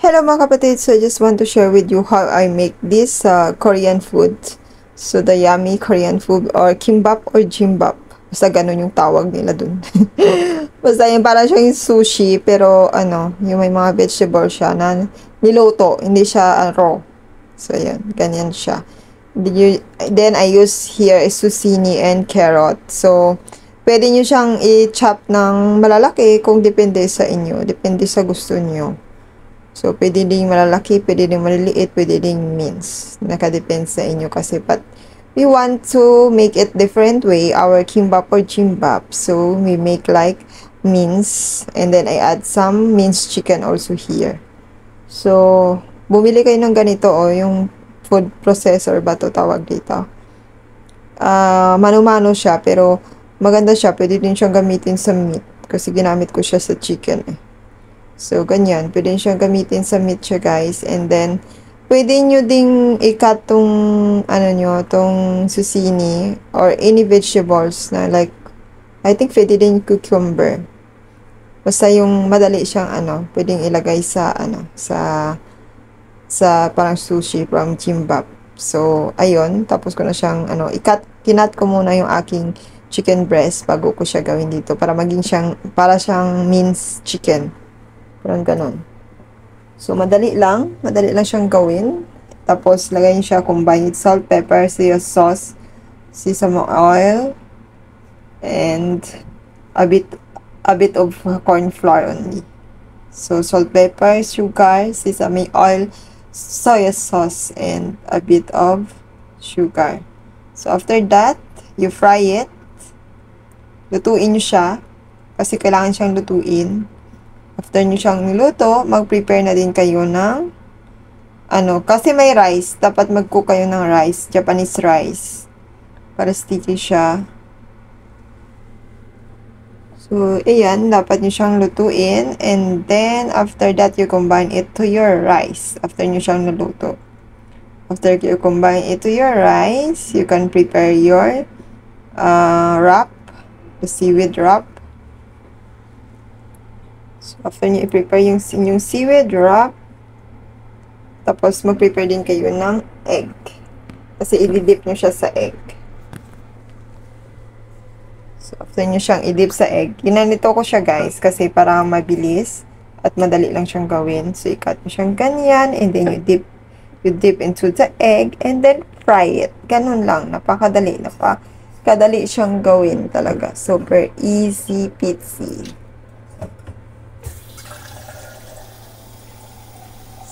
Hello mga kapatid, so I just want to share with you how I make this Korean food. So the yummy Korean food or kimbap or jimbap. Basta ganun yung tawag nila dun. Basta yung parang siyang sushi pero yung may mga vegetable siya na niluto, hindi siya raw. So yan, ganyan siya. Then I use here is zucchini and carrot. So pwede nyo siyang i-chop ng malalaki kung depende sa inyo, depende sa gusto nyo. So, pwede ding malalaki, pwede ding maliliit, pwede ding mince. Nakadepende sa inyo kasi. But, we want to make it different way, our kimbap or jimbap. So, we make like mince. And then, I add some minced chicken also here. So, bumili kayo ng ganito, yung food processor ba to tawag dito. Mano-mano siya, pero maganda siya. Pwede din siyang gamitin sa meat. Kasi ginamit ko siya sa chicken eh. So, ganyan. Pwede siyang gamitin sa meat siya, guys. And then, pwede nyo ding i-cut tong, tong zucchini or any vegetables na like, I think pwede din cucumber. Basta yung madali siyang, pwedeng ilagay sa, sa parang sushi from jimbap. So, ayun. Tapos ko na siyang, kinat ko muna yung aking chicken breast bago ko siya gawin dito para maging para siyang minced chicken. Parang ganon. So, madali lang siyang gawin. Tapos, lagay niyo siya, combine with salt, pepper, soy sauce, sesame oil, and a bit of corn flour only. So, salt, pepper, sugar, sesame oil, soy sauce, and a bit of sugar. So, after that, you fry it. Lutuin niyo siya. Kasi kailangan siyang lutuin. After nyo siyang niluto, mag-prepare na din kayo ng, kasi may rice, dapat mag-cook kayo ng rice, Japanese rice, para sticky siya. So, ayan, dapat nyo siyang lutuin, and then, after that, you combine it to your rice, after nyo siyang naluto. After you combine it to your rice, you can prepare your, wrap, the seaweed wrap. So, after nyo i-prepare yung seaweed wrap, tapos mag-prepare din kayo ng egg. Kasi i-dip nyo siya sa egg. So, after nyo siyang i-dip sa egg, ginanito ko siya guys, kasi para mabilis at madali lang siyang gawin. So, i-cut nyo siyang ganyan, and then you dip into the egg, and then fry it. Ganun lang, napakadali siyang gawin talaga. Super easy peasy.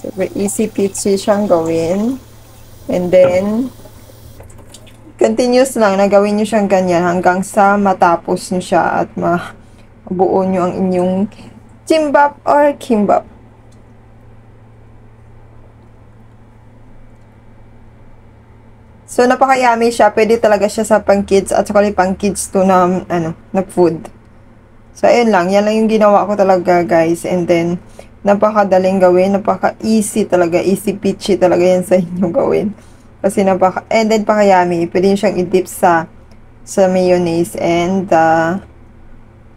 Super easy peasy siyang gawin. And then, continuous lang na gawin nyo siyang ganyan hanggang sa matapos nyo siya at mabuo nyo ang inyong jimbap or kimbap. So, napaka-yummy siya. Pwede talaga siya sa pang-kids at saka pang-kids to na, na food. So, ayun lang. Yan lang yung ginawa ko talaga, guys. And then, napakadaling gawin, napaka-easy talaga, easy peachy talaga yan sa inyo gawin. Kasi and then paka-yummy, pwede nyo siyang i-dip sa mayonnaise and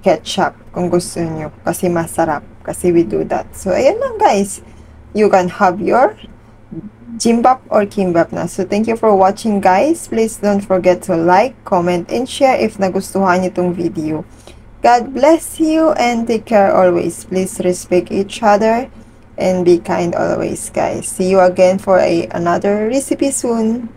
ketchup kung gusto nyo. Kasi masarap, kasi we do that. So, ayan lang guys, you can have your jimbap or kimbap na. So, thank you for watching guys. Please don't forget to like, comment, and share if nagustuhan nyo itong video. God bless you and take care always. Please respect each other and be kind always, guys. See you again for another recipe soon.